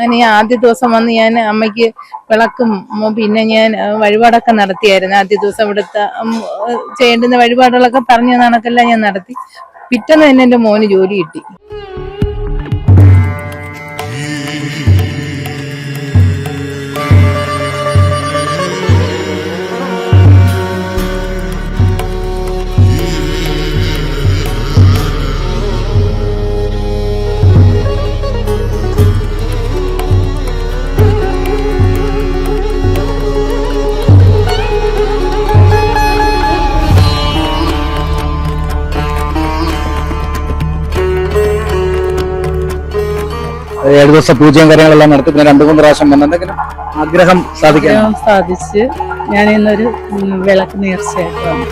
അങ്ങനെ ഈ ആദ്യ ദിവസം വന്ന് ഞാൻ അമ്മയ്ക്ക് വിളക്കും പിന്നെ ഞാൻ വഴിപാടൊക്കെ നടത്തിയായിരുന്നു. ആദ്യ ദിവസം ഇവിടുത്തെ ചെയ്യേണ്ടുന്ന വഴിപാടുകളൊക്കെ പറഞ്ഞു കണക്കെല്ലാം ഞാൻ നടത്തി. പിറ്റേന്ന് തന്നെ എൻ്റെ മോന് ജോലി കിട്ടി. ഏഴ് ദിവസം പൂജയും കാര്യങ്ങളെല്ലാം നടത്തി പിന്നെ 2-3 പ്രാവശ്യം വന്ന് എന്തെങ്കിലും ആഗ്രഹം സാധിച്ച് ഞാൻ ഇന്നൊരു വിളക്ക് നേർച്ചയായിട്ട് വന്നു.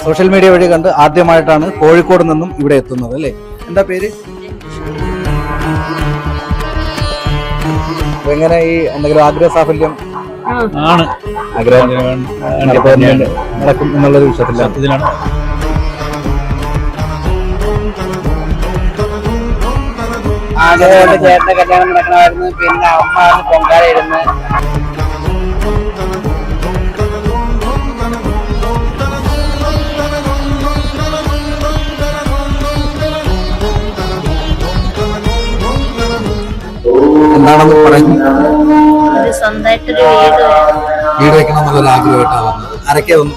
സോഷ്യൽ മീഡിയ വഴി കണ്ട് ആദ്യമായിട്ടാണ് കോഴിക്കോട് നിന്നും ഇവിടെ എത്തുന്നത് അല്ലേ? എന്താ പേര്? എങ്ങനെ ഈ എന്തെങ്കിലും ആഗ്രഹ സാഫല്യം ആണ് ആഗ്രഹം നടക്കും എന്നുള്ളൊരു വിഷയത്തിലാണ്. ആദ്യമായിട്ട് ചേട്ടന്റെ കല്യാണം നടക്കണമായിരുന്നു. പിന്നെ അമ്മ പൊങ്കാലയിരുന്നു. എന്താണെന്ന് പറഞ്ഞു. സ്വന്തമായിട്ടൊരു വീട് വെക്കണം എന്നുള്ളൊരു ആഗ്രഹമായിട്ടാണ് വന്നത്. ആരൊക്കെ വന്നു?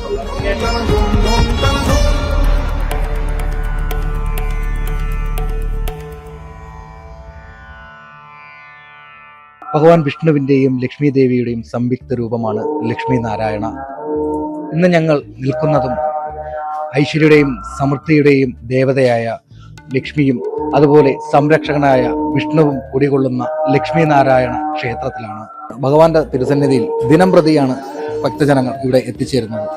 ഭഗവാൻ വിഷ്ണുവിന്റെയും ലക്ഷ്മി ദേവിയുടെയും സംയുക്ത രൂപമാണ് ലക്ഷ്മി നാരായണ. ഇന്ന് ഞങ്ങൾ നിൽക്കുന്നതും ഐശ്വര്യയുടെയും സമൃദ്ധിയുടെയും ദേവതയായ ലക്ഷ്മിയും അതുപോലെ സംരക്ഷകനായ വിഷ്ണുവും കുടികൊള്ളുന്ന ലക്ഷ്മി നാരായണ ക്ഷേത്രത്തിലാണ്. ഭഗവാന്റെ തിരുസന്നിധിയിൽ ദിനം പ്രതിയാണ് ഭക്തജനങ്ങൾ ഇവിടെ എത്തിച്ചേരുന്നത്.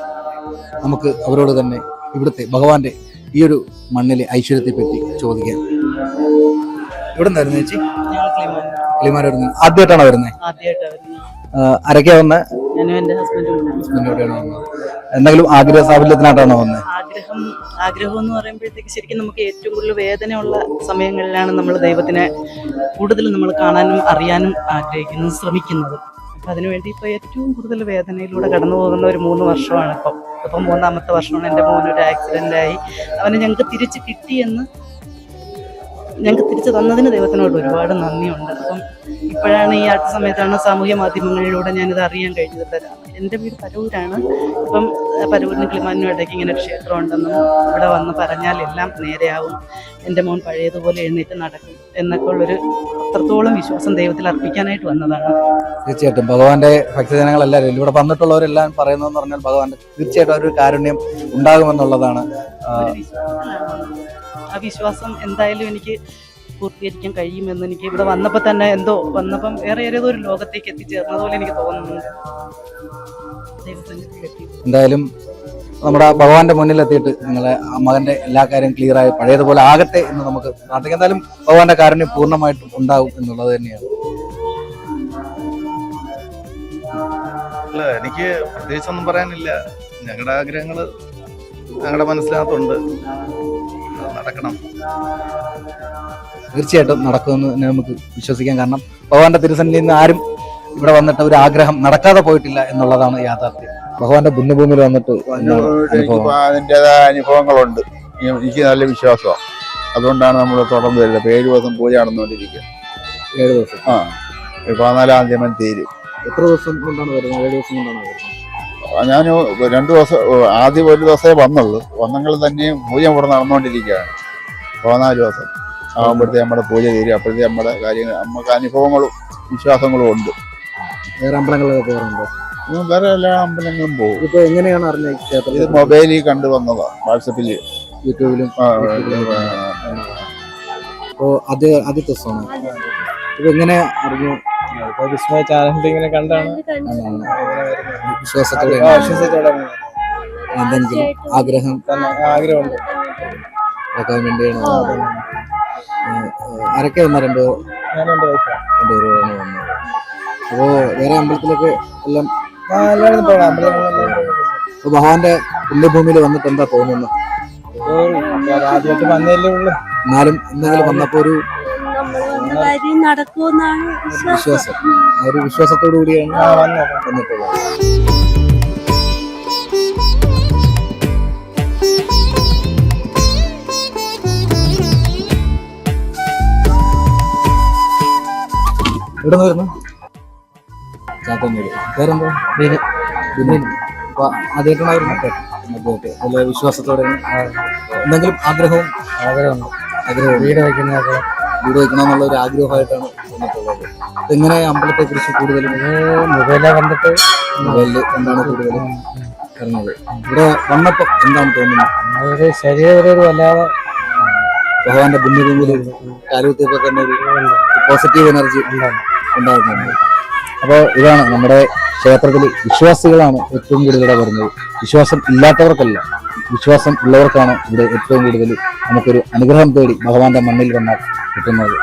നമുക്ക് അവരോട് തന്നെ ഇവിടുത്തെ ഭഗവാന്റെ ഈ ഒരു മണ്ണിലെ ഐശ്വര്യത്തെ പറ്റി ചോദിക്കാം. ഇവിടെ നിന്നായിരുന്നു ചേച്ചി? ആദ്യമായിട്ടാണോ വരുന്നത്? ആരൊക്കെയാ വന്നത്? ഹസ്ബൻഡോടെയാണ് വന്നത്. എന്തെങ്കിലും ആഗ്രഹ സാഫല്യത്തിനായിട്ടാണോ വന്നത്? ആഗ്രഹം എന്ന് പറയുമ്പോഴത്തേക്ക് ശരിക്കും നമുക്ക് ഏറ്റവും കൂടുതൽ വേദനയുള്ള സമയങ്ങളിലാണ് നമ്മൾ ദൈവത്തിനെ കൂടുതൽ നമ്മൾ കാണാനും അറിയാനും ആഗ്രഹിക്കുന്നത്, ശ്രമിക്കുന്നത്. അപ്പം അതിനുവേണ്ടി ഇപ്പോൾ ഏറ്റവും കൂടുതൽ വേദനയിലൂടെ കടന്നു പോകുന്ന ഒരു 3 വർഷമാണ് ഇപ്പം 3ാമത്തെ വർഷമാണ്. എൻ്റെ മോനൊരു ആക്സിഡൻ്റായി അവനെ ഞങ്ങൾക്ക് തിരിച്ച് കിട്ടിയെന്ന് ഞങ്ങൾക്ക് തിരിച്ചു തന്നതിന് ദൈവത്തിനോട് ഒരുപാട് നന്ദിയുണ്ട്. അപ്പം ഇപ്പോഴാണ് ഈ അടുത്ത സമയത്താണ് സാമൂഹ്യ മാധ്യമങ്ങളിലൂടെ ഞാനിത് അറിയാൻ കഴിഞ്ഞത്. എൻ്റെ വീട് പരൂരാണ്. ഇപ്പം പരൂരിന് കിളിമാനും ഇടയ്ക്ക് ഇങ്ങനെ ഒരു ക്ഷേത്രം ഉണ്ടെന്നും ഇവിടെ വന്ന് പറഞ്ഞാൽ എല്ലാം നേരെയാവും, എൻ്റെ മോൻ പഴയതുപോലെ എഴുന്നേറ്റ് നടക്കും എന്നൊക്കെ ഉള്ളൊരു അത്രത്തോളം വിശ്വാസം ദൈവത്തിൽ അർപ്പിക്കാനായിട്ട് വന്നതാണ്. തീർച്ചയായിട്ടും ഭഗവാന്റെ ഭക്തജനങ്ങളെല്ലാവരും ഇവിടെ വന്നിട്ടുള്ളവരെല്ലാം പറയുന്നതെന്ന് പറഞ്ഞാൽ ഭഗവാന്റെ തീർച്ചയായിട്ടും ഒരു കാരുണ്യം ഉണ്ടാകുമെന്നുള്ളതാണ്. ആ വിശ്വാസം എന്തായാലും എനിക്ക് പൂർത്തീകരിക്കാൻ കഴിയുമെന്ന് എനിക്ക് ഇവിടെ വന്നപ്പോൾ തന്നെ വന്നപ്പം വേറെ ഏതോ ഒരു ലോകത്തേക്ക് എത്തിച്ചേർന്നതുപോലെ എനിക്ക് തോന്നുന്നുണ്ട്. എന്തായാലും നമ്മുടെ ഭഗവാന്റെ മുന്നിൽ എത്തിയിട്ട് നിങ്ങളെ മകന്റെ എല്ലാ കാര്യം ക്ലിയർ ആയി പഴയതുപോലെ ആകട്ടെ എന്ന് നമുക്ക് പ്രാർത്ഥിക്കാം. എന്തായാലും ഭഗവാന്റെ കാരുണ്യം പൂർണ്ണമായിട്ടും ഉണ്ടാവും എന്നുള്ളത് തന്നെയാണ്. എനിക്ക് പ്രത്യേകിച്ചൊന്നും പറയാനില്ല. ഞങ്ങളുടെ ആഗ്രഹങ്ങൾ ഞങ്ങളുടെ മനസ്സിനകത്തുണ്ട്, നടക്കണം. തീർച്ചയായിട്ടും നടക്കുമെന്ന് നമുക്ക് വിശ്വസിക്കാം. കാരണം ഭഗവാന്റെ തിരുസന്നിധിയിൽ നിന്ന് ആരും ഇവിടെ വന്നിട്ട് ഒരു ആഗ്രഹം നടക്കാതെ പോയിട്ടില്ല എന്നുള്ളതാണ് യാഥാർത്ഥ്യം. ഭഗവാന്റെ പുണ്യഭൂമിയിൽ വന്നിട്ട് അതിൻ്റെതായ അനുഭവങ്ങളുണ്ട്. എനിക്ക് നല്ല വിശ്വാസമാണ്. അതുകൊണ്ടാണ് നമ്മൾ തുടർന്ന് വരുന്നത്. 7 ദിവസം പൂജ നടന്നുകൊണ്ടിരിക്കുക. 7 ദിവസം 14-ാം തീയതി തീരും. എത്ര ദിവസം കൊണ്ടാണ് വരുന്നത്? 7 ദിവസം കൊണ്ടാണ് വരുന്നത്. ഞാൻ 2 ദിവസം, ആദ്യം 1 ദിവസമേ വന്നുള്ളൂ. വന്നെങ്കിൽ തന്നെ പൂജ ഇവിടെ നടന്നുകൊണ്ടിരിക്കുകയാണ്. 14 ദിവസം ആകുമ്പോഴത്തേക്ക് നമ്മുടെ പൂജ തീരും. അപ്പോഴത്തേക്ക് നമ്മുടെ കാര്യങ്ങൾ, നമുക്ക് അനുഭവങ്ങളും വിശ്വാസങ്ങളും ഉണ്ട്. വേറെ അമ്പലങ്ങളിലൊക്കെ പോകാറുണ്ടോ? വേറെ എല്ലാ അമ്പലങ്ങളും പോകും. ഇപ്പൊ എങ്ങനെയാണ് അറിഞ്ഞത് ക്ഷേത്രം? ഇത് മൊബൈലിൽ കണ്ടു വന്നതാണ്, വാട്സപ്പിൽ, യൂട്യൂബിലും. അപ്പോ ആദ്യത്തെ ദിവസമാണ്. ഇപ്പൊ എങ്ങനെ അറിഞ്ഞു? ചാനലിൽ ഇങ്ങനെ കണ്ടാണ് വിശ്വാസത്തോടെ എന്തെങ്കിലും ആഗ്രഹമുണ്ട് വെക്കാൻ വേണ്ടിയാണ്. ആരൊക്കെ വന്ന? 2 പേരാണ് വന്നത്. അപ്പോ വേറെ അമ്പലത്തിലൊക്കെ എല്ലാം ഭഗവാന്റെ പുണ്യഭൂമിയിൽ വന്നിട്ട് എന്താ തോന്നുന്നത്? ആദ്യമായിട്ട് വന്നതല്ലേ ഉള്ളു. എന്നാലും എന്തെങ്കിലും വന്നപ്പോ ഒരു നമ്മൾ വന്ന കാര്യം നടക്കുമെന്നാണ് വിശ്വാസം, ആ ഒരു വിശ്വാസത്തോടു കൂടിയാണ് വന്നിട്ടുള്ളത്. എവിടെ നിന്ന് വരുന്നു? ചാത്തന്നൂര്. പേരെന്താ? ബിനിൻ. അപ്പൊ ആദ്യമായിട്ടാണ് ആദ്യമായിട്ട് നല്ല വിശ്വാസത്തോടെ എന്തെങ്കിലും ആഗ്രഹമുണ്ട് വീട് വയ്ക്കണമെന്നുള്ള ഒരു ആഗ്രഹമായിട്ടാണ് വന്നിട്ടുള്ളത്. എങ്ങനെ അമ്പലത്തെ കുറിച്ച് കൂടുതലും മൊബൈലിൽ കണ്ടിട്ട് മൊബൈലിൽ എന്താണ് കൂടുതലും പറഞ്ഞത്? ഇവിടെ വന്നപ്പോ എന്താണ് തോന്നുന്നത്? ഒരു ശരീരം വല്ലാതെ ഭഗവാന്റെ പുണ്യഭൂമിയിൽ കാലുകുത്തിയപ്പോ തന്നെ ഒരു പോസിറ്റീവ് എനർജി ഉണ്ടാകുന്നുണ്ട്. അപ്പോൾ ഇതാണ് നമ്മുടെ ക്ഷേത്രത്തിൽ വിശ്വാസികളാണ് ഏറ്റവും കൂടുതൽ ഇവിടെ വരുന്നത്. വിശ്വാസം ഇല്ലാത്തവർക്കല്ല, വിശ്വാസം ഉള്ളവർക്കാണ് ഇവിടെ ഏറ്റവും കൂടുതൽ നമുക്കൊരു അനുഗ്രഹം തേടി ഭഗവാന്റെ മണ്ണിൽ വന്നാൽ കിട്ടുന്നത്.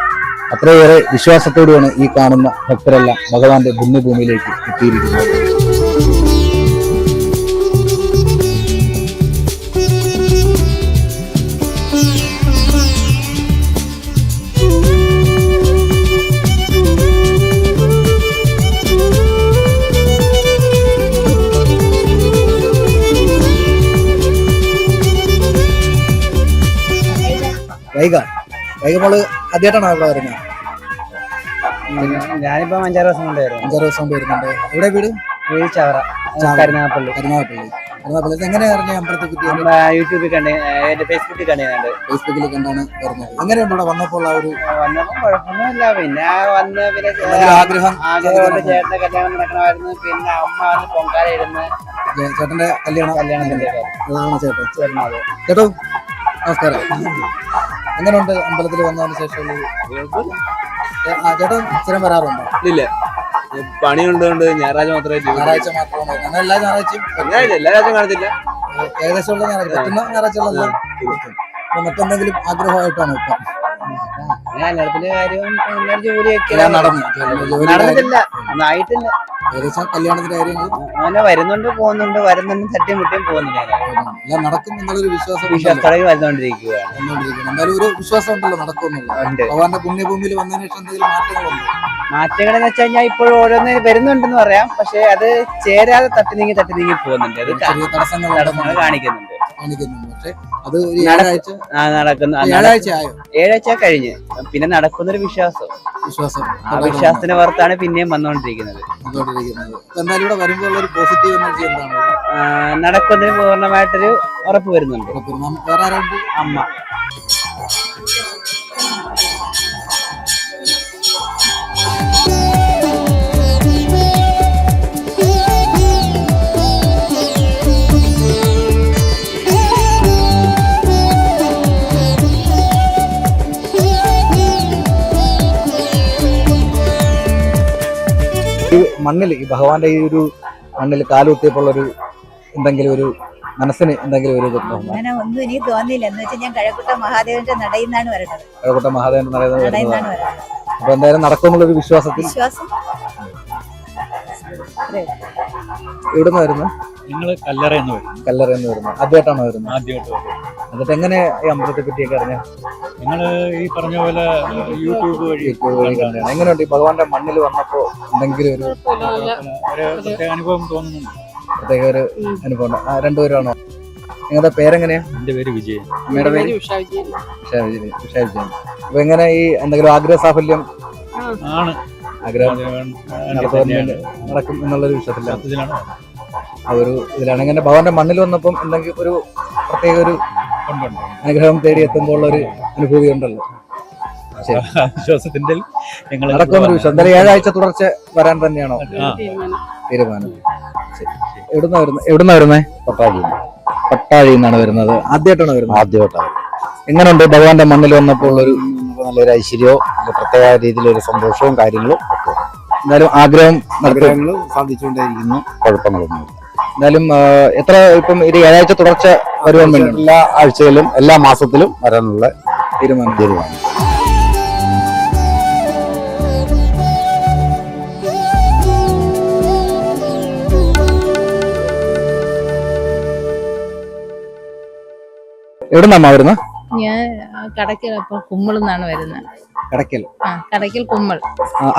അത്രയേറെ വിശ്വാസത്തോടെയാണ് ഈ കാണുന്ന ഭക്തരെല്ലാം ഭഗവാന്റെ പുണ്യഭൂമിയിലേക്ക് എത്തിയിരിക്കുന്നത്. വൈക മോള് ആദ്യമായിട്ടാണോ ഇവിടെ വരുന്നത്? ഞാനിപ്പോ 5-6 ദിവസം കൊണ്ട് വരും. 5-6 ദിവസം കൊണ്ട് വരുന്നുണ്ട്. എവിടെ വീട്? ചവറ, കരുനാഗപ്പള്ളി. എങ്ങനെ അറിഞ്ഞ അമ്പലത്തെ പറ്റി? യൂട്യൂബിൽ കണ്ട്, എന്റെ ഫേസ്ബുക്കിൽ കണ്ടിരുന്നുണ്ട്. ഫേസ്ബുക്കിൽ കണ്ടാണ് വരുന്നത്. എങ്ങനെയുണ്ട് ഇവിടെ വന്നപ്പോൾ? ആ ഒരു വന്നപ്പോ കുഴപ്പമൊന്നുമില്ല. പിന്നെ വന്ന് പിന്നെ ആഗ്രഹം ചേട്ടന്റെ കല്യാണം നടക്കണമായിരുന്നു. പിന്നെ അമ്മ വന്ന് പൊങ്കാല ഇരുന്ന് ചേട്ടന്റെ കല്യാണത്തിന്റെ ചേട്ടൻ. ചേട്ടോ നമസ്കാരം. എങ്ങനെയുണ്ട് അമ്പലത്തിൽ വന്നതിന് ശേഷം? ചേട്ടൻ സ്ഥിരം വരാറുണ്ടോ? ഇല്ല, പണി കൊണ്ടുകൊണ്ട് ഞായറാഴ്ച മാത്രമേ. ഞായറാഴ്ച മാത്രമാണ്. എല്ലാ ഞായറാഴ്ചയും? എല്ലാ രാജ്യം കാണത്തില്ല, ഏകദേശം ഉള്ള ഞായറാഴ്ച. മറ്റെന്തെങ്കിലും ആഗ്രഹമായിട്ടാണ് ഇപ്പം? കല്യാണത്തിന്റെ കാര്യം ജോലിയൊക്കെ നടന്നിട്ടില്ല, ആയിട്ടില്ല. ഏകദേശം കല്യാണത്തിന്റെ കാര്യങ്ങൾ അങ്ങനെ വരുന്നുണ്ട് വരുന്നുണ്ട് തട്ടിയും മുട്ടിയും പോകുന്നില്ല. എല്ലാം നടക്കും എന്നുള്ളൊരു വിശ്വാസത്തോടെ വരുന്നോണ്ടിരിക്കുകയാണ്. എന്തായാലും ഒരു വിശ്വാസം ഉണ്ടല്ലോ നടക്കുമെന്നുള്ള. ഭഗവാന്റെ പുണ്യഭൂമിയിൽ വന്നതിന് ശേഷം എന്തെങ്കിലും മാറ്റങ്ങളുണ്ടോ? മാറ്റങ്ങൾ എന്ന് വെച്ച് കഴിഞ്ഞാൽ ഇപ്പോഴും ഓരോന്ന് വരുന്നുണ്ടെന്ന് പറയാം. പക്ഷെ അത് ചേരാതെ തട്ടി നീങ്ങി പോകുന്നുണ്ട്. അത് ചെറിയ തടസ്സങ്ങൾ കാണിക്കുന്നുണ്ട്. പക്ഷെ അത് നടക്കുന്നു. ആയോ? 7 ആഴ്ച കഴിഞ്ഞ് പിന്നെ നടക്കുന്നൊരു വിശ്വാസം. ആ വിശ്വാസത്തിന്റെ പുറത്താണ് പിന്നെയും വന്നുകൊണ്ടിരിക്കുന്നത്. എന്തായാലും ഇവിടെ വരുമ്പോൾ ഒരു പോസിറ്റീവ് എനർജി എന്താണ്? നടക്കുന്നതിന് പൂർണ്ണമായിട്ടൊരു ഉറപ്പ് വരുന്നുണ്ട്. വേറെ ആരുണ്ട്? അമ്മ. മണ്ണിൽ ഈ ഭഗവാന്റെ ഈ ഒരു മണ്ണിൽ കാലുകുത്തിയപ്പോൾ ഒരു എന്തെങ്കിലും ഒരു മനസ്സിന് എന്തെങ്കിലും ഒരു അങ്ങനെ ഒന്നും എനിക്ക് തോന്നിയില്ല. എന്ന് വെച്ചാൽ ഞാൻ കഴക്കൂട്ട മഹാദേവന്റെ നടയിൽ നിന്നാണ് വരുന്നത്. കഴക്കൂട്ട മഹാദേവന്റെ നടയിൽ വരുന്നത്. അപ്പൊ എന്തായാലും നടക്കുമെന്നുള്ളൊരു വിശ്വാസത്തിൽ. എവിടുന്ന് വരുന്നത്? നിങ്ങള് കല്ലറയെന്ന് വരുന്നത്. ആദ്യമായിട്ടാണോ വരുന്നത്? ആദ്യമായിട്ട് വരുന്നത്. എന്നിട്ട് എങ്ങനെ ഈ അമ്പലത്തെ പറ്റിയൊക്കെ അറിഞ്ഞ? നിങ്ങള് ഈ പറഞ്ഞ പോലെ യൂട്യൂബ് വഴി കണ്ടാണ്. എങ്ങനെയുണ്ട് ഈ ഭഗവാന്റെ മണ്ണിൽ വന്നപ്പോ എന്തെങ്കിലും ഒരു പ്രത്യേക അനുഭവം തോന്നുന്നുണ്ട്? പ്രത്യേക ഒരു അനുഭവം. രണ്ടുപേരാണോ? നിങ്ങളുടെ പേരെങ്ങനെയാ? എന്റെ പേര് വിജയൻ. അമ്മയുടെ പേര് ഉഷ വിജയൻ. അപ്പൊ എങ്ങനെ ഈ എന്തെങ്കിലും ആഗ്രഹ സാഫല്യം ആണ്? ആഗ്രഹം നടക്കും എന്നുള്ളൊരു വിശ്വാസത്തിലാണ്. ആ ഒരു ഇതിലാണ്. ഇങ്ങനെ ഭഗവാന്റെ മണ്ണിൽ വന്നപ്പം എന്തെങ്കിലും ഒരു പ്രത്യേക ഒരു അനുഗ്രഹം തേടി എത്തുമ്പോൾ ഒരു അനുഭൂതി ഉണ്ടല്ലോ. വിശ്വാസത്തിന്റെ നടക്കുമെന്നൊരു വിശ്വാസം. എന്തായാലും 7 ആഴ്ച തുടർച്ച വരാൻ തന്നെയാണോ തീരുമാനം? എവിടുന്നാ വരുന്നത്? പട്ടാഴിയിൽ നിന്നാണ് വരുന്നത്. ആദ്യമായിട്ടാണ് വരുന്നത്? ആദ്യമായിട്ടാണ്. എങ്ങനെയുണ്ട് ഭഗവാന്റെ മണ്ണിൽ വന്നപ്പോൾ? ഒരു നല്ലൊരു ഐശ്വര്യവും പ്രത്യേക രീതിയിലൊരു സന്തോഷവും കാര്യങ്ങളും ഒക്കെ. എന്തായാലും ആഗ്രഹങ്ങൾ സാധിച്ചുകൊണ്ടേയിരിക്കുന്നു. കുഴപ്പങ്ങളൊന്നും. എന്തായാലും എത്ര ഇപ്പം ഇത് 7 ആഴ്ച തുടർച്ച വരുവാൻ വേണ്ടി എല്ലാ ആഴ്ചയിലും എല്ലാ മാസത്തിലും വരാനുള്ള തീരുമാനം. എവിടുന്നാ വരുന്നത്? ഞാൻ കടയ്ക്കൽ അപ്പൊ കുമ്മളെന്നാണ് വരുന്നത്. കടയ്ക്കൽ. കടയ്ക്കൽ കുമ്മൾ.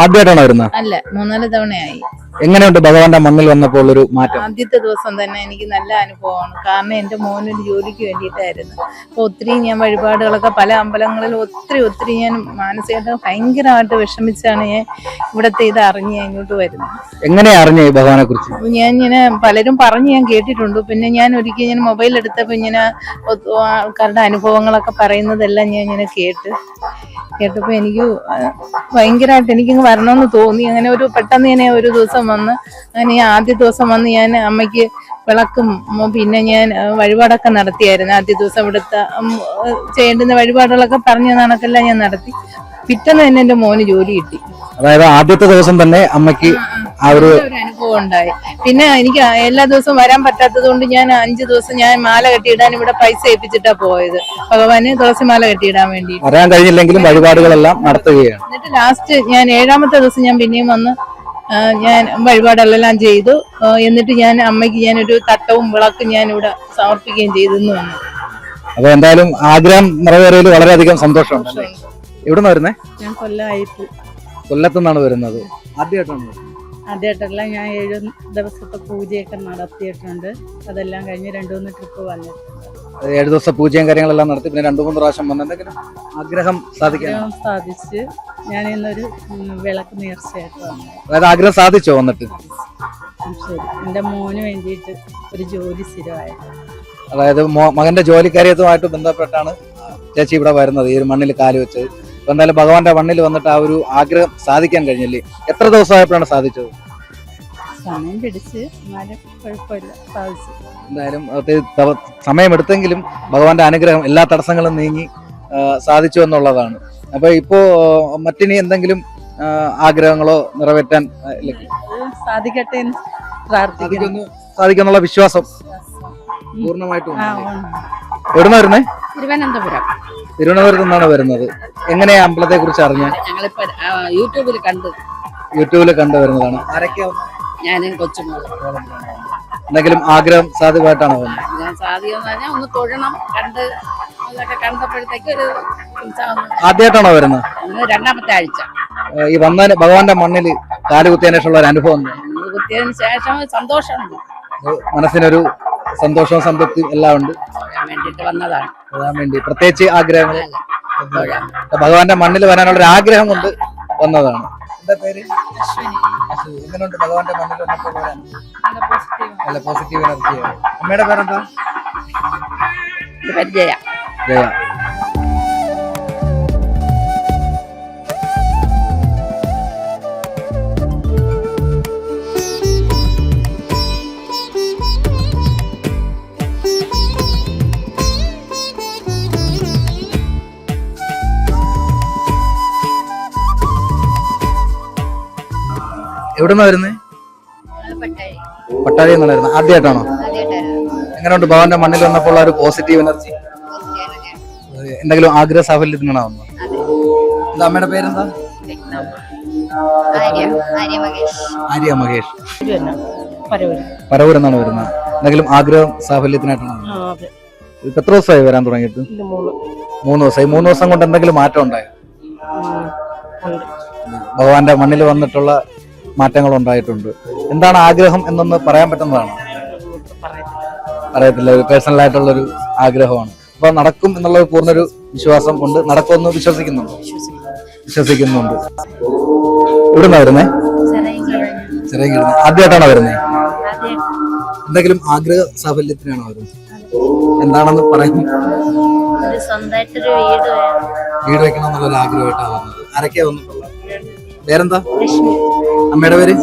ആദ്യമായിട്ടാണോ വരുന്നത്? അല്ല, 3-4 തവണയായി. എങ്ങനെയുണ്ട് ഭഗവാന്റെ മണ്ണിൽ വന്നപ്പോൾ ഒരു മാറ്റം? ആദ്യത്തെ ദിവസം തന്നെ എനിക്ക് നല്ല അനുഭവമാണ്. കാരണം എൻ്റെ മോനൊരു ജോലിക്ക് വേണ്ടിയിട്ടായിരുന്നു. അപ്പോൾ ഒത്തിരി ഞാൻ വഴിപാടുകളൊക്കെ പല അമ്പലങ്ങളിലും ഒത്തിരി ഞാൻ മാനസികമായിട്ട് ഭയങ്കരമായിട്ട് വിഷമിച്ചാണ് ഞാൻ ഇവിടത്തെ ഇത് അറിഞ്ഞ് ഞാൻ ഇങ്ങോട്ട് വരുന്നത്. എങ്ങനെയാ അറിഞ്ഞ ഭഗവാനെ കുറിച്ച്? ഞാൻ ഇങ്ങനെ പലരും പറഞ്ഞ് ഞാൻ കേട്ടിട്ടുണ്ട്. പിന്നെ ഞാൻ ഒരിക്കൽ ഞാൻ മൊബൈൽ എടുത്തപ്പോൾ ഇങ്ങനെ ആൾക്കാരുടെ അനുഭവങ്ങളൊക്കെ പറയുന്നതെല്ലാം ഞാൻ ഇങ്ങനെ കേട്ടപ്പോൾ എനിക്ക് ഭയങ്കരമായിട്ട് എനിക്കിങ്ങ് വരണമെന്ന് തോന്നി. അങ്ങനെ ഒരു പെട്ടെന്ന് ഞാൻ ഒരു ദിവസം വന്ന് അങ്ങനെ ആദ്യ ദിവസം വന്ന് ഞാൻ അമ്മയ്ക്ക് വിളക്കും പിന്നെ ഞാൻ വഴിപാടൊക്കെ നടത്തിയായിരുന്നു. ആദ്യ ദിവസം ഇവിടുത്തെ ചെയ്യേണ്ടുന്ന വഴിപാടുകളൊക്കെ പറഞ്ഞ കണക്കെല്ലാം ഞാൻ നടത്തി. പിറ്റേന്ന് തന്നെ എൻ്റെ മോന് ജോലി കിട്ടി. അതായത് ആദ്യത്തെ ദിവസം തന്നെ അമ്മയ്ക്ക് ആ ഒരു അനുഭവം ഉണ്ടായി. പിന്നെ എനിക്ക് എല്ലാ ദിവസവും വരാൻ പറ്റാത്തത് കൊണ്ട് ഞാൻ 5 ദിവസം ഞാൻ മാല കെട്ടിയിടാൻ ഇവിടെ പൈസ ഏൽപ്പിച്ചിട്ടാ പോയത്, ഭഗവാന് തുളസി മാല കെട്ടിയിടാൻ വേണ്ടി. വരാൻ കഴിഞ്ഞില്ലെങ്കിലും വഴിപാടുകളെല്ലാം നടത്തുകയാണ്. എന്നിട്ട് ലാസ്റ്റ് ഞാൻ 7ാമത്തെ ദിവസം ഞാൻ പിന്നെയും വന്ന് ഞാൻ വഴിപാടെല്ലാം ചെയ്തു. എന്നിട്ട് ഞാൻ അമ്മയ്ക്ക് ഞാനൊരു തട്ടവും വിളക്കും ഞാൻ ഇവിടെ സമർപ്പിക്കുകയും ചെയ്തെന്ന് വന്നു. അപ്പൊ എന്തായാലും ആഗ്രഹം നിറവേറിയതിൽ വളരെയധികം സന്തോഷമുണ്ട്. എവിടുന്നാ വരുന്നേ? ഞാൻ കൊല്ലമായിട്ട്. കൊല്ലത്തുനിന്നാണ് വരുന്നത്. ആദ്യമായിട്ടാണ്? ആദ്യമായിട്ടല്ല, ഞാൻ 7 ദിവസത്തെ പൂജയൊക്കെ നടത്തിയിട്ടുണ്ട്. അതെല്ലാം കഴിഞ്ഞ് 2-3 ട്രിപ്പ് വന്നിട്ടുണ്ട്. 7 ദിവസത്തെ പൂജയും കാര്യങ്ങളെല്ലാം നടത്തി പിന്നെ 2-3 പ്രാവശ്യം വന്ന് എന്തെങ്കിലും ആഗ്രഹം സാധിച്ച് ഞാൻ ഇന്നൊരു വിളക്ക് നേർച്ചയായിട്ട് വന്നു. അതായത് ആഗ്രഹം സാധിച്ചോ വന്നിട്ട്? ശരി, എൻ്റെ മോന് വേണ്ടിയിട്ട് ഒരു ജോലി സ്ഥിരമായിട്ട്. അതായത് മകന്റെ ജോലിക്കാര്യത്തുമായിട്ട് ബന്ധപ്പെട്ടാണ് ചേച്ചി ഇവിടെ വരുന്നത്, ഈ ഒരു മണ്ണിൽ കാല് വെച്ചത്. അപ്പൊ എന്തായാലും ഭഗവാന്റെ മണ്ണിൽ വന്നിട്ട് ആ ഒരു ആഗ്രഹം സാധിക്കാൻ കഴിഞ്ഞില്ലേ? എത്ര ദിവസമായപ്പോഴാണ് സാധിച്ചത്? സമയം പിടിച്ച്, എന്നാലും കുഴപ്പമില്ല, സാധിച്ചു. എന്തായാലും സമയമെടുത്തെങ്കിലും ഭഗവാന്റെ അനുഗ്രഹം എല്ലാ തടസ്സങ്ങളും നീങ്ങി സാധിച്ചു എന്നുള്ളതാണ്. അപ്പൊ ഇപ്പോ മറ്റിനി എന്തെങ്കിലും ആഗ്രഹങ്ങളോ നിറവേറ്റാൻ സാധിക്കട്ടെ എന്ന് പ്രാർത്ഥിക്കുന്നു. സാധിക്കുന്നുള്ള വിശ്വാസം പൂർണ്ണമായിട്ടും. എവിടുന്ന വരുന്നേ? തിരുവനന്തപുരം. തിരുവനന്തപുരത്ത് നിന്നാണ് വരുന്നത്. എങ്ങനെയാ അമ്പലത്തെ കുറിച്ച് അറിഞ്ഞ? ഞങ്ങളിപ്പോ യൂട്യൂബിൽ കണ്ടു വരുന്നതാണ്. ആരൊക്കെയാ? ഞാനും കൊച്ചുമോളും. എന്തെങ്കിലും ആഗ്രഹം സാധ്യമായിട്ടാണോ വന്നത്? സാധ്യം ഒന്ന് തൊഴണം, അതൊക്കെ കണ്ടപ്പോഴത്തേക്ക് ഒരു ആദ്യമായിട്ടാണോ വരുന്നത്? 2ാമത്തെ ആഴ്ച. ഈ വന്നതിന് ഭഗവാന്റെ മണ്ണിൽ കാലുകുത്തിയതിനു ശേഷമുള്ള ഒരു അനുഭവം? കുത്തിയതിനു ശേഷം സന്തോഷമുണ്ട്, മനസ്സിനൊരു സന്തോഷവും സംതൃപ്തിയും എല്ലാം ഉണ്ട്. വേണ്ടിട്ട് വന്നതാണ്. വരാൻ വേണ്ടി പ്രത്യേകിച്ച് ആഗ്രഹങ്ങൾ ഭഗവാന്റെ മണ്ണിൽ വരാനുള്ള ഒരു ആഗ്രഹം കൊണ്ട് വന്നതാണ്. എന്താ പേര്? എങ്ങനെയുണ്ട് ഭഗവാന്റെ മണ്ണിൽ വന്നപ്പോൾ? നല്ല പോസിറ്റീവ് എനർജിയാണ്. അമ്മയുടെ പേരെന്താ? ജയ. ജയ. എവിടുന്നാ വരുന്നേ? പട്ടാഴി എന്നാണ് വരുന്നത്. ആദ്യമായിട്ടാണോ? എങ്ങനെയുണ്ട് ഭഗവാന്റെ മണ്ണിൽ വന്നപ്പോൾ ഒരു പോസിറ്റീവ് എനർജി? എന്തെങ്കിലും ആഗ്രഹ സാഫല്യത്തിനാണോ വന്നത്? എന്താ അമ്മയുടെ പേരെന്താ? ആര്യ മഹേഷ്. പരവൂർ എന്നാണ് വരുന്നത്. എന്തെങ്കിലും ആഗ്രഹം സാഫല്യത്തിനായിട്ടാണോ? ഇപ്പൊ എത്ര ദിവസമായി വരാൻ തുടങ്ങിയിട്ട്? 3 ദിവസമായി. 3 ദിവസം കൊണ്ട് എന്തെങ്കിലും മാറ്റം ഉണ്ടായോ? ഭഗവാന്റെ മണ്ണിൽ വന്നിട്ടുള്ള മാറ്റങ്ങൾ ഉണ്ടായിട്ടുണ്ട്. എന്താണ് ആഗ്രഹം എന്നൊന്ന് പറയാൻ പറ്റുന്നതാണ്? പറയത്തില്ല, ഒരു പേഴ്സണൽ ആയിട്ടുള്ളൊരു ആഗ്രഹമാണ്. അപ്പൊ നടക്കും എന്നുള്ള പൂർണ്ണൊരു വിശ്വാസം കൊണ്ട് നടക്കുമെന്ന് വിശ്വസിക്കുന്നുണ്ട്. ഇവിടുന്നാ വരുന്നേ? ചെറിയ കിടന്ന്. ആദ്യമായിട്ടാണോ വരുന്നേ? എന്തെങ്കിലും ആഗ്രഹ സാഫല്യത്തിനാണോ വരുന്നത്? എന്താണെന്ന് പറയുന്നു. വീട് വെക്കണം എന്നുള്ളൊരു ആഗ്രഹമായിട്ടാണ് വന്നത്. ആരൊക്കെയാ വന്നിട്ടുള്ളത്? പേരെന്താ? അമ്മയുടെ പേര്?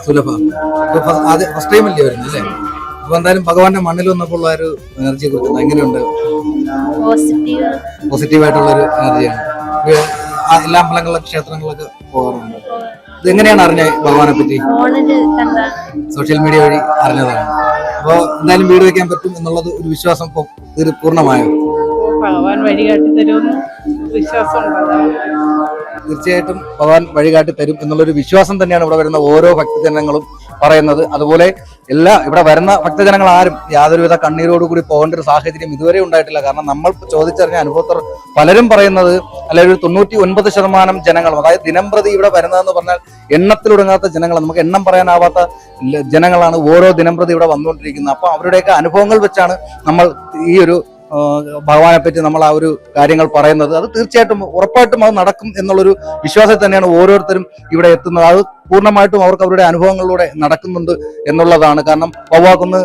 സുലഭ. ഫസ്റ്റ് ടൈം അല്ലേ വരുന്നത് അല്ലേ? അപ്പൊ എന്തായാലും ഭഗവാന്റെ മണ്ണിൽ വന്നപ്പോൾ ഒരു എനർജിയെ കുറിച്ച് എങ്ങനെയുണ്ട്? പോസിറ്റീവായിട്ടുള്ള ഒരു എനർജിയാണ്. എല്ലാ അമ്പലങ്ങളിലും ക്ഷേത്രങ്ങളിലൊക്കെ പോകാറുണ്ട്. ഇത് എങ്ങനെയാണ് അറിഞ്ഞത് ഭഗവാനെ പറ്റി? സോഷ്യൽ മീഡിയ വഴി അറിഞ്ഞതാണ്. അപ്പൊ എന്തായാലും വീട് വെക്കാൻ പറ്റും എന്നുള്ളത് ഒരു വിശ്വാസം പൂർണ്ണമായോ? ഭഗവാൻ വഴികാട്ടി തരുമെന്ന് വിശ്വാസം. തീർച്ചയായിട്ടും ഭഗവാൻ വഴികാട്ടി തരും എന്നുള്ളൊരു വിശ്വാസം തന്നെയാണ് ഇവിടെ വരുന്ന ഓരോ ഭക്തജനങ്ങളും പറയുന്നത്. അതുപോലെ ഇവിടെ വരുന്ന ഭക്തജനങ്ങൾ ആരും യാതൊരുവിധ കണ്ണീരോടുകൂടി പോകേണ്ട ഒരു സാഹചര്യം ഇതുവരെ ഉണ്ടായിട്ടില്ല. കാരണം നമ്മൾ ചോദിച്ചറിഞ്ഞ അനുഭവത്തർ പലരും പറയുന്നത് അല്ലെങ്കിൽ 99% ജനങ്ങളും, അതായത് ദിനംപ്രതി ഇവിടെ വരുന്നതെന്ന് പറഞ്ഞാൽ എണ്ണത്തിലൊടുങ്ങാത്ത ജനങ്ങൾ, നമുക്ക് എണ്ണം പറയാനാവാത്ത ജനങ്ങളാണ് ഓരോ ദിനംപ്രതി ഇവിടെ വന്നുകൊണ്ടിരിക്കുന്നത്. അപ്പൊ അവരുടെയൊക്കെ അനുഭവങ്ങൾ വെച്ചാണ് നമ്മൾ ഈ ഒരു ഭഗവാനെ പറ്റി നമ്മൾ ആ ഒരു കാര്യങ്ങൾ പറയുന്നത്. അത് തീർച്ചയായിട്ടും ഉറപ്പായിട്ടും അത് നടക്കും എന്നുള്ളൊരു വിശ്വാസത്തിൽ തന്നെയാണ് ഓരോരുത്തരും ഇവിടെ എത്തുന്നത്. അത് പൂർണ്ണമായിട്ടും അവർക്ക് അവരുടെ അനുഭവങ്ങളിലൂടെ നടക്കുന്നുണ്ട് എന്നുള്ളതാണ്. കാരണം വവ്വാക്കുന്ന്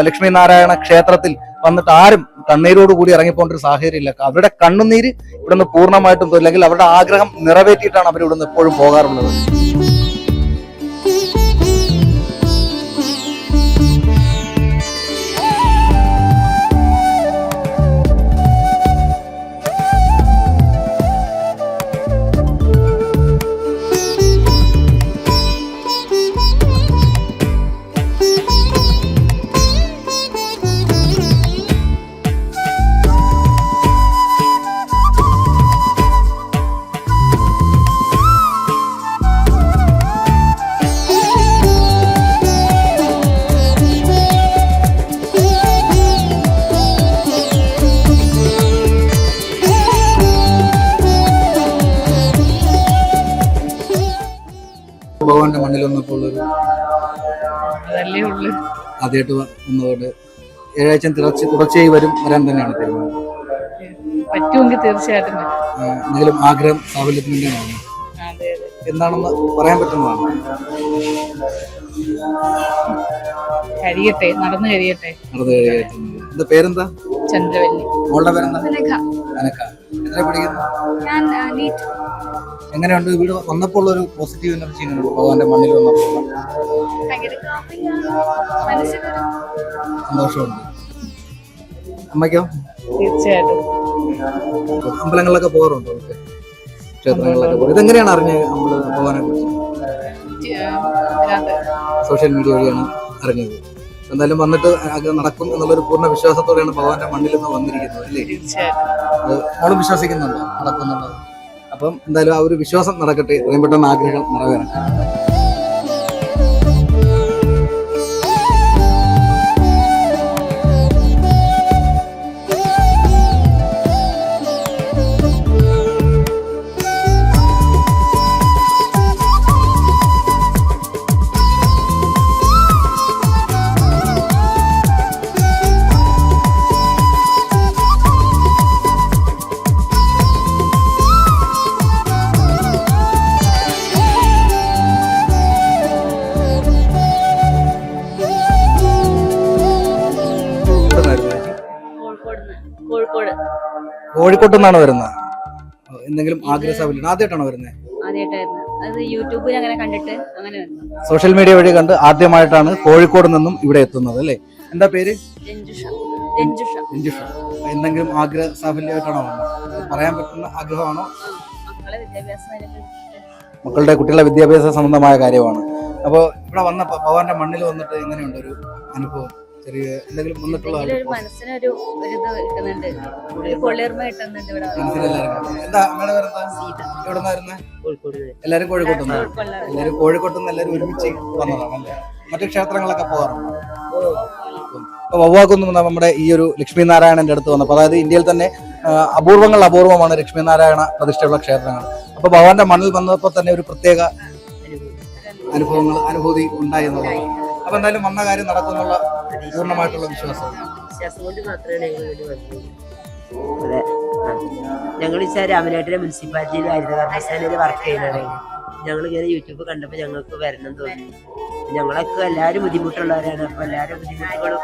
ലക്ഷ്മി നാരായണ ക്ഷേത്രത്തിൽ വന്നിട്ട് ആരും കണ്ണീരോടുകൂടി ഇറങ്ങിപ്പോണ്ട ഒരു സാഹചര്യം ഇല്ല. അവരുടെ കണ്ണുനീര് ഇവിടുന്ന് പൂർണ്ണമായിട്ടും അല്ലെങ്കിൽ അവരുടെ ആഗ്രഹം നിറവേറ്റിയിട്ടാണ് അവർ ഇവിടുന്ന് എപ്പോഴും പോകാറുള്ളത്. ഭഗവാന്റെ മണ്ണിൽ വന്നപ്പോൾ ഒരു ആദ്യമായിട്ട് വന്നതുകൊണ്ട് 7 ആഴ്ച തുടർച്ചയായി വരാൻ തന്നെയാണ് തീരുമാനം. പറ്റുമെങ്കിൽ തീർച്ചയായിട്ടും എന്തെങ്കിലും ആഗ്രഹം സാഫല്യത്തിന് വേണ്ടിയാണ് എന്താണെന്ന് പറയാൻ പറ്റുന്നതാണ്. കഴിയട്ടെ, നടന്നു കഴിയട്ടെ. എന്താ പേരെന്താ? ചന്ദ്രവല്ലി. മോളുടെ പേരെന്താ? അനക്ക. എത്ര പഠിക്കുന്നു? എങ്ങനെയുണ്ട് വീട് വന്നപ്പോൾ ഒരു പോസിറ്റീവ് എനർജി എങ്ങനെയുണ്ട് ഭഗവാന്റെ മണ്ണിൽ വന്നപ്പോൾ? സന്തോഷമുണ്ട്. അമ്മയ്ക്കോ? തീർച്ചയായിട്ടും. അമ്പലങ്ങളിലൊക്കെ പോകാറുണ്ടോ? ക്ഷേത്രങ്ങളിലൊക്കെ പോകും. ഇതെങ്ങനെയാണ് അറിഞ്ഞത് ഭഗവാനെ കുറിച്ച്? സോഷ്യൽ മീഡിയ വഴിയാണ് അറിഞ്ഞത്. എന്തായാലും വന്നിട്ട് അത് നടക്കും എന്നുള്ളൊരു പൂർണ്ണ വിശ്വാസത്തോടെയാണ് ഭഗവാന്റെ മണ്ണിൽ നിന്ന് വന്നിരിക്കുന്നത് അല്ലേ? മോളും വിശ്വസിക്കുന്നുണ്ടോ നടക്കുന്നുള്ളത്? അപ്പം എന്തായാലും ആ ഒരു വിശ്വാസം നടക്കട്ടെ, എത്രയും പെട്ടെന്ന് ആഗ്രഹം നിറവേറട്ടെ. കോഴിക്കോട്ട് നിന്നാണ് വരുന്നത്. എന്തെങ്കിലും ആഗ്രഹ സാഫല്യം ആദ്യമായിട്ടാണോ വരുന്നത്? അത് യൂട്യൂബിൽ അങ്ങനെ കണ്ടിട്ട് അങ്ങനെ സോഷ്യൽ മീഡിയ വഴി കണ്ട് ആദ്യമായിട്ടാണ് കോഴിക്കോട് നിന്നും ഇവിടെ എത്തുന്നത് അല്ലേ? എന്താ പേര്? രഞ്ജുഷ. എന്തെങ്കിലും ആഗ്രഹ സാഫല്യമായിട്ടാണോ വന്നത്? പറയാൻ പറ്റുന്ന ആഗ്രഹമാണോ? മക്കളുടെ കുട്ടികളുടെ വിദ്യാഭ്യാസ സംബന്ധമായ കാര്യമാണ്. അപ്പോൾ ഇവിടെ വന്നപ്പോൾ ഭഗവാന്റെ മണ്ണിൽ വന്നിട്ട് എങ്ങനെയുണ്ട് ഒരു അനുഭവം? ചെറിയ എന്തെങ്കിലും വന്നിട്ടുള്ള മനസ്സിനൊരു കിട്ടുന്നുണ്ട്, ഒരു കുളിർമ കിട്ടുന്നുണ്ട് ഇവിടെ. എന്താ അമ്മയുടെ പേരെന്താ? എവിടെന്നാ വരുന്നത്? എല്ലാരും കോഴിക്കോട്ടുന്ന? എല്ലാരും കോഴിക്കോട്ടുനിന്ന് എല്ലാരും ഒരുമിച്ച് വന്നതാണല്ലേ? മറ്റു ക്ഷേത്രങ്ങളൊക്കെ പോകാറുണ്ട്? ഇപ്പൊ വവ്വാക്കുന്ന് നമ്മുടെ ഈ ഒരു ലക്ഷ്മി നാരായണന്റെ അടുത്ത് വന്നപ്പോൾ, അതായത് ഇന്ത്യയിൽ തന്നെ അപൂർവമാണ് ലക്ഷ്മി നാരായണ പ്രതിഷ്ഠയുള്ള ക്ഷേത്രങ്ങൾ. അപ്പൊ ഭഗവാന്റെ മണ്ണിൽ വന്നപ്പോൾ തന്നെ ഒരു പ്രത്യേക അനുഭൂതി ഉണ്ടായി എന്നുള്ളതാണ്. അപ്പൊ എന്തായാലും വന്ന കാര്യം നടക്കുന്നുള്ള പൂർണ്ണമായിട്ടുള്ള വിശ്വാസം കൊണ്ട് മാത്രമേ അതെ. ഞങ്ങൾ രാമനാട്ടിലെ മുനിസിപ്പാലിറ്റിയിൽ ഹരിതകർമ്മസേനയിൽ വർക്ക് ചെയ്യുന്നതാണ്. ഞങ്ങൾ ഇങ്ങനെ യൂട്യൂബ് കണ്ടപ്പോൾ ഞങ്ങൾക്ക് വരണം തോന്നി. ഞങ്ങളൊക്കെ എല്ലാവരും ബുദ്ധിമുട്ടുള്ളവരാണ്. അപ്പൊ എല്ലാവരും ബുദ്ധിമുട്ടുകളും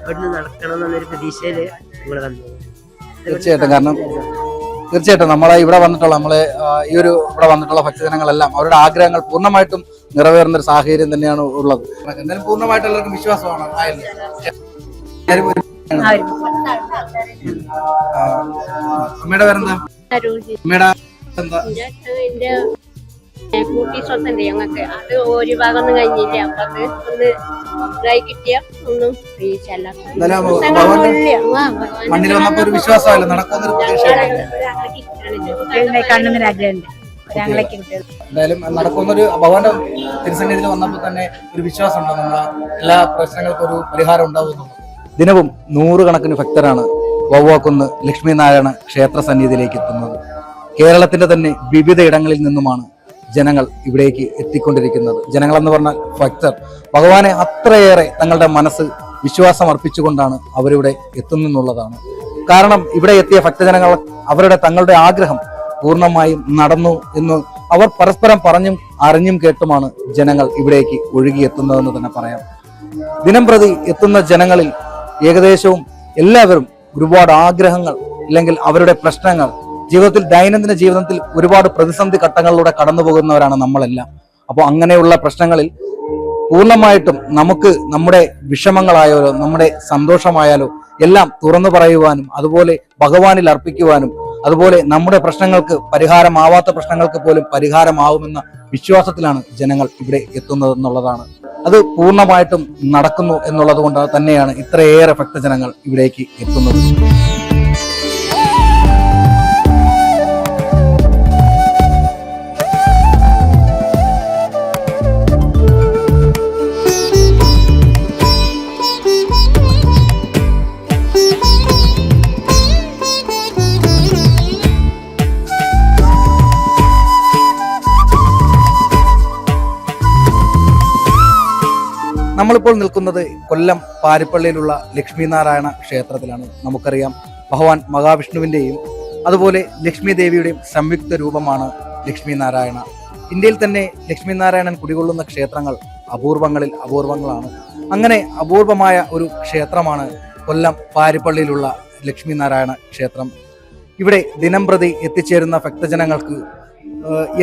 ഇവിടുന്ന് നടക്കണം എന്നുള്ളൊരു പ്രതീക്ഷയിൽ ഞങ്ങൾ വന്നത്. തീർച്ചയായിട്ടും. കാരണം തീർച്ചയായിട്ടും നമ്മളെ ഇവിടെ വന്നിട്ടുള്ള ഇവിടെ വന്നിട്ടുള്ള ഭക്തജനങ്ങളെല്ലാം അവരുടെ ആഗ്രഹങ്ങൾ പൂർണ്ണമായിട്ടും നിറവേറുന്ന ഒരു സാഹചര്യം തന്നെയാണ് ഉള്ളത്. എന്തായാലും പൂർണ്ണമായിട്ട് എല്ലാവർക്കും വിശ്വാസമാണ്. അമ്മയുടെ പേരെന്താ? അമ്മയുടെ എന്താ? കൂട്ടി സ്വത്തുണ്ട് ഞങ്ങൾക്ക്. അത് ഒരു ഭാഗം കഴിഞ്ഞില്ല. അപ്പൊ അത് ഒന്ന് ഇതായി കിട്ടിയ ഒന്നും മണ്ണിൽ വന്നപ്പോ ഒരു വിശ്വാസമല്ല നടക്കുന്നൊരു പ്രതീക്ഷ. കണ്ണുന്നൊരാഗ്രഹമുണ്ട്. ഒരാങ്ങളേക്ക് കുട്ടികൾ. എന്തായാലും നടക്കുന്നൊരു ഭഗവാന്റെ തിരുസന്നിധിയിൽ വന്നപ്പോൾ തന്നെ ഒരു വിശ്വാസമുണ്ട് നമ്മളെ എല്ലാ പ്രശ്നങ്ങൾക്കും ഒരു പരിഹാരം ഉണ്ടാകുന്നു. ദിനവും നൂറുകണക്കിന് ഭക്തരാണ് വവ്വാക്കുന്ന് ലക്ഷ്മീനാരായണ ക്ഷേത്ര സന്നിധിയിലേക്ക് എത്തുന്നത്. കേരളത്തിന്റെ തന്നെ വിവിധ ഇടങ്ങളിൽ നിന്നുമാണ് ജനങ്ങൾ ഇവിടേക്ക് എത്തിക്കൊണ്ടിരിക്കുന്നത്. ജനങ്ങൾ എന്ന് പറഞ്ഞാൽ ഭക്തർ ഭഗവാനെ അത്രയേറെ തങ്ങളുടെ മനസ്സ് വിശ്വാസം അർപ്പിച്ചുകൊണ്ടാണ് അവരിവിടെ എത്തുന്നെന്നുള്ളതാണ്. കാരണം ഇവിടെ എത്തിയ ഭക്തജനങ്ങൾ അവരുടെ തങ്ങളുടെ ആഗ്രഹം പൂർണ്ണമായും നടന്നു എന്ന് അവർ പരസ്പരം പറഞ്ഞും അറിഞ്ഞും കേട്ടുമാണ് ജനങ്ങൾ ഇവിടേക്ക് ഒഴുകിയെത്തുന്നതെന്ന് തന്നെ പറയാം. ദിനം പ്രതി എത്തുന്ന ജനങ്ങളിൽ ഏകദേശവും എല്ലാവരും ഒരുപാട് ആഗ്രഹങ്ങൾ അല്ലെങ്കിൽ അവരുടെ പ്രശ്നങ്ങൾ ജീവിതത്തിൽ ദൈനംദിന ജീവിതത്തിൽ ഒരുപാട് പ്രതിസന്ധി ഘട്ടങ്ങളിലൂടെ കടന്നു പോകുന്നവരാണ് നമ്മളെല്ലാം. അപ്പോൾ അങ്ങനെയുള്ള പ്രശ്നങ്ങളിൽ പൂർണ്ണമായിട്ടും നമുക്ക് നമ്മുടെ വിഷമങ്ങളായാലോ നമ്മുടെ സന്തോഷമായാലോ എല്ലാം തുറന്നു പറയുവാനും അതുപോലെ ഭഗവാനിൽ അർപ്പിക്കുവാനും അതുപോലെ നമ്മുടെ പ്രശ്നങ്ങൾക്ക് പരിഹാരമാവാത്ത പ്രശ്നങ്ങൾക്ക് പോലും പരിഹാരമാവുമെന്ന വിശ്വാസത്തിലാണ് ജനങ്ങൾ ഇവിടെ എത്തുന്നത് എന്നുള്ളതാണ്. അത് പൂർണ്ണമായിട്ടും നടക്കുന്നു എന്നുള്ളത് കൊണ്ട് തന്നെയാണ് ഇത്രയേറെ ഭക്തജനങ്ങൾ ഇവിടേക്ക് എത്തുന്നത്. നമ്മളിപ്പോൾ നിൽക്കുന്നത് കൊല്ലം പാരിപ്പള്ളിയിലുള്ള ലക്ഷ്മീനാരായണ ക്ഷേത്രത്തിലാണ്. നമുക്കറിയാം ഭഗവാൻ മഹാവിഷ്ണുവിൻ്റെയും അതുപോലെ ലക്ഷ്മി ദേവിയുടെയും സംയുക്ത രൂപമാണ് ലക്ഷ്മീനാരായണ. ഇന്ത്യയിൽ തന്നെ ലക്ഷ്മീനാരായണൻ കുടികൊള്ളുന്ന ക്ഷേത്രങ്ങൾ അപൂർവങ്ങളിൽ അപൂർവങ്ങളാണ്. അങ്ങനെ അപൂർവമായ ഒരു ക്ഷേത്രമാണ് കൊല്ലം പാരിപ്പള്ളിയിലുള്ള ലക്ഷ്മീനാരായണ ക്ഷേത്രം. ഇവിടെ ദിനം പ്രതി എത്തിച്ചേരുന്ന ഭക്തജനങ്ങൾക്ക്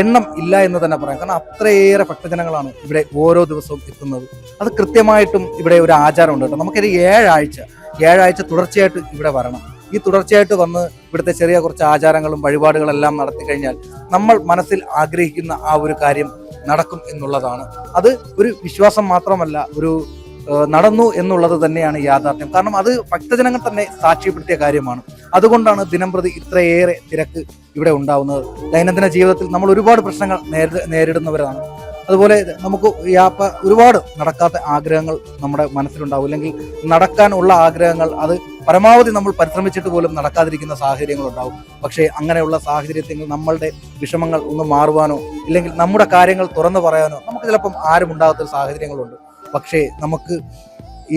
എണ്ണം ഇല്ല എന്ന് തന്നെ പറയാം. കാരണം അത്രയേറെ ഭക്തജനങ്ങളാണ് ഇവിടെ ഓരോ ദിവസവും എത്തുന്നത്. അത് കൃത്യമായിട്ടും ഇവിടെ ഒരു ആചാരമുണ്ട് കേട്ടോ. നമുക്കൊരു ഏഴാഴ്ച തുടർച്ചയായിട്ട് ഇവിടെ വരണം. ഈ തുടർച്ചയായിട്ട് വന്ന് ഇവിടുത്തെ ചെറിയ കുറച്ച് ആചാരങ്ങളും വഴിപാടുകളെല്ലാം നടത്തി കഴിഞ്ഞാൽ നമ്മൾ മനസ്സിൽ ആഗ്രഹിക്കുന്ന ആ ഒരു കാര്യം നടക്കും എന്നുള്ളതാണ്. അത് ഒരു വിശ്വാസം മാത്രമല്ല, ഒരു നടന്നു എന്നുള്ളത് തന്നെയാണ് യാഥാർത്ഥ്യം. കാരണം അത് ഭക്തജനങ്ങൾ തന്നെ സാക്ഷ്യപ്പെടുത്തിയ കാര്യമാണ്. അതുകൊണ്ടാണ് ദിനംപ്രതി ഇത്രയേറെ തിരക്ക് ഇവിടെ ഉണ്ടാവുന്നത്. ദൈനംദിന ജീവിതത്തിൽ നമ്മൾ ഒരുപാട് പ്രശ്നങ്ങൾ നേരിടുന്നവരാണ്. അതുപോലെ നമുക്ക് ഒരുപാട് നടക്കാത്ത ആഗ്രഹങ്ങൾ നമ്മുടെ മനസ്സിലുണ്ടാവും, അല്ലെങ്കിൽ നടക്കാനുള്ള ആഗ്രഹങ്ങൾ അത് പരമാവധി നമ്മൾ പരിശ്രമിച്ചിട്ട് പോലും നടക്കാതിരിക്കുന്ന സാഹചര്യങ്ങളുണ്ടാവും. പക്ഷേ അങ്ങനെയുള്ള സാഹചര്യത്തിൽ നമ്മളുടെ വിഷമങ്ങൾ ഒന്ന് മാറുവാനോ ഇല്ലെങ്കിൽ നമ്മുടെ കാര്യങ്ങൾ തുറന്നു പറയാനോ നമുക്ക് ചിലപ്പം ആരും ഉണ്ടാകാത്തൊരു സാഹചര്യങ്ങളുണ്ട്. പക്ഷേ നമുക്ക്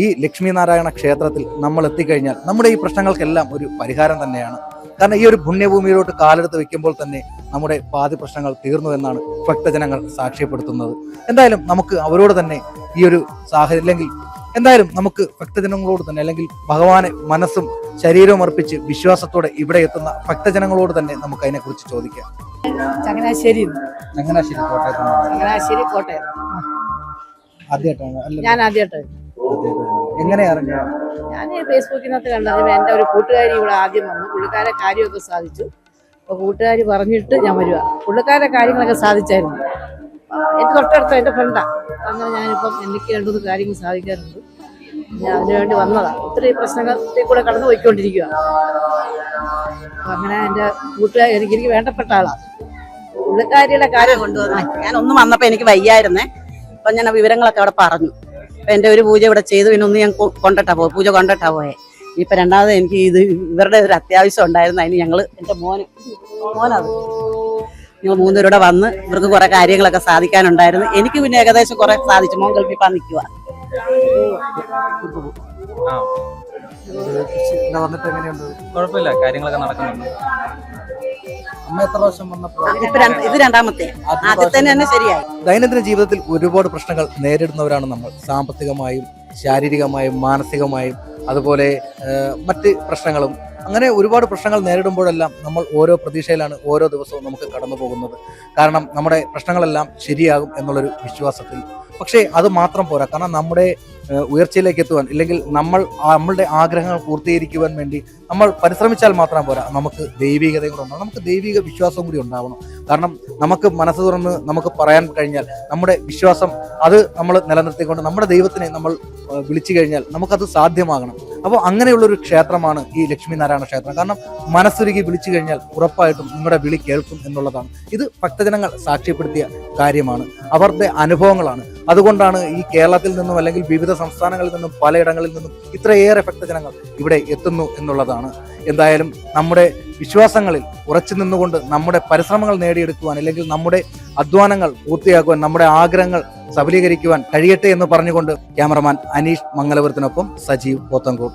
ഈ ലക്ഷ്മീനാരായണ ക്ഷേത്രത്തിൽ നമ്മൾ എത്തിക്കഴിഞ്ഞാൽ നമ്മുടെ ഈ പ്രശ്നങ്ങൾക്കെല്ലാം ഒരു പരിഹാരം തന്നെയാണ്. കാരണം ഈ ഒരു പുണ്യഭൂമിയിലോട്ട് കാലെടുത്ത് വെക്കുമ്പോൾ തന്നെ നമ്മുടെ പാതി പ്രശ്നങ്ങൾ തീർന്നു എന്നാണ് ഭക്തജനങ്ങൾ സാക്ഷ്യപ്പെടുത്തുന്നത്. എന്തായാലും നമുക്ക് അവരോട് തന്നെ ഈ ഒരു സാഹചര്യം അല്ലെങ്കിൽ എന്തായാലും നമുക്ക് ഭക്തജനങ്ങളോട് തന്നെ അല്ലെങ്കിൽ ഭഗവാനെ മനസ്സും ശരീരവും അർപ്പിച്ച് വിശ്വാസത്തോടെ ഇവിടെ എത്തുന്ന ഭക്തജനങ്ങളോട് തന്നെ നമുക്ക് അതിനെക്കുറിച്ച് ചോദിക്കാം. ചങ്ങനാശ്ശേരി കോട്ടയം. ഞാൻ ആദ്യമായിട്ടാണ്. എങ്ങനെയാ അറിഞ്ഞു? ഞാൻ ഫേസ്ബുക്കിനകത്ത് കണ്ടത് എൻ്റെ ഒരു കൂട്ടുകാരി ഇവിടെ ആദ്യം വന്നു. പുള്ളിക്കാരെ കാര്യമൊക്കെ സാധിച്ചു. അപ്പോൾ കൂട്ടുകാരി പറഞ്ഞിട്ട് ഞാൻ വരിക. പുള്ളിക്കാരുടെ കാര്യങ്ങളൊക്കെ സാധിച്ചായിരുന്നു. എനിക്ക് തൊട്ടടുത്ത എൻ്റെ ഫ്രണ്ടാണ്. അങ്ങനെ ഞാനിപ്പം എനിക്ക് 2-3 കാര്യങ്ങൾ സാധിക്കാറുണ്ട്. ഞാൻ അതിനുവേണ്ടി വന്നതാണ്. ഒത്തിരി പ്രശ്നങ്ങളിൽ കൂടെ കടന്നു പോയിക്കൊണ്ടിരിക്കുക. അങ്ങനെ എൻ്റെ കൂട്ടുകാരി എനിക്ക് വേണ്ടപ്പെട്ട ആളാണ്. പുള്ളിക്കാരിയുടെ കാര്യം കൊണ്ടുവന്ന ഞാൻ ഒന്ന് വന്നപ്പോൾ എനിക്ക് വയ്യായിരുന്നേ. അപ്പം ഞാൻ വിവരങ്ങളൊക്കെ അവിടെ പറഞ്ഞു. അപ്പം എൻ്റെ ഒരു പൂജ ഇവിടെ ചെയ്തു. പിന്നെ ഒന്ന് ഞാൻ പൂജ കൊണ്ടിട്ടാ പോയെ. ഇപ്പം രണ്ടാമത് എനിക്ക് ഇവരുടെ ഒരു അത്യാവശ്യം ഉണ്ടായിരുന്നു. അതിന് ഞങ്ങൾ എൻ്റെ മോനത് ഞങ്ങൾ 3 പേരുടെ വന്ന് ഇവർക്ക് കുറെ കാര്യങ്ങളൊക്കെ സാധിക്കാനുണ്ടായിരുന്നു. എനിക്ക് പിന്നെ ഏകദേശം കുറെ സാധിച്ചു. മോൻ ഗൾഫിൽ നിൽക്കുക. കുഴപ്പമില്ല, കാര്യങ്ങളൊക്കെ നടക്കുന്നുണ്ട്. അമ്മ എത്ര പ്രാവശ്യം വന്നപ്പോൾ? ഇത് രണ്ടാമത്തെ. ആദ്യത്തെ തന്നെ ശരിയായി. ദൈനംദിന ജീവിതത്തിൽ ഒരുപാട് പ്രശ്നങ്ങൾ നേരിടുന്നവരാണ് നമ്മൾ. സാമ്പത്തികമായും ശാരീരികമായും മാനസികമായും അതുപോലെ മറ്റ് പ്രശ്നങ്ങളും അങ്ങനെ ഒരുപാട് പ്രശ്നങ്ങൾ നേരിടുമ്പോഴെല്ലാം നമ്മൾ ഓരോ പ്രതീക്ഷയിലാണ് ഓരോ ദിവസവും നമുക്ക് കടന്നു പോകുന്നത്. കാരണം നമ്മുടെ പ്രശ്നങ്ങളെല്ലാം ശരിയാകും എന്നുള്ളൊരു വിശ്വാസത്തിൽ. പക്ഷേ അത് മാത്രം പോരാ. കാരണം നമ്മുടെ ഉയർച്ചയിലേക്ക് എത്തുവാൻ ഇല്ലെങ്കിൽ നമ്മളുടെ ആഗ്രഹങ്ങൾ പൂർത്തീകരിക്കുവാൻ വേണ്ടി നമ്മൾ പരിശ്രമിച്ചാൽ മാത്രം പോരാ. നമുക്ക് ദൈവികതയും കൂടെ ഉണ്ടാവണം, നമുക്ക് ദൈവിക വിശ്വാസവും കൂടി ഉണ്ടാവണം. കാരണം നമുക്ക് മനസ്സ് തുറന്ന് നമുക്ക് പറയാൻ കഴിഞ്ഞാൽ നമ്മുടെ വിശ്വാസം അത് നമ്മൾ നിലനിർത്തിക്കൊണ്ട് നമ്മുടെ ദൈവത്തിനെ നമ്മൾ വിളിച്ചു കഴിഞ്ഞാൽ നമുക്കത് സാധ്യമാകണം. അപ്പോൾ അങ്ങനെയുള്ളൊരു ക്ഷേത്രമാണ് ഈ ലക്ഷ്മി നാരായണ ക്ഷേത്രം. കാരണം മനസ്സുരുകി വിളിച്ചു കഴിഞ്ഞാൽ ഉറപ്പായിട്ടും നിങ്ങളുടെ വിളി കേൾക്കും എന്നുള്ളതാണ്. ഇത് ഭക്തജനങ്ങൾ സാക്ഷ്യപ്പെടുത്തിയ കാര്യമാണ്, അവരുടെ അനുഭവങ്ങളാണ്. അതുകൊണ്ടാണ് ഈ കേരളത്തിൽ നിന്നും അല്ലെങ്കിൽ വിവിധ സംസ്ഥാനങ്ങളിൽ നിന്നും പലയിടങ്ങളിൽ നിന്നും ഇത്രയേറെ ഭക്തജനങ്ങൾ ഇവിടെ എത്തുന്നു എന്നുള്ളതാണ്. എന്തായാലും നമ്മുടെ വിശ്വാസങ്ങളിൽ ഉറച്ചു നിന്നുകൊണ്ട് നമ്മുടെ പരിശ്രമങ്ങൾ നേടിയെടുക്കുവാൻ അല്ലെങ്കിൽ നമ്മുടെ അധ്വാനങ്ങൾ പൂർത്തിയാക്കുവാൻ നമ്മുടെ ആഗ്രഹങ്ങൾ സബലീകരിക്കുവാൻ കഴിയട്ടെ എന്ന് പറഞ്ഞുകൊണ്ട് ക്യാമറമാൻ അനീഷ് മംഗലപുരത്തിനൊപ്പം സജീവ് പോത്തൻകോട്.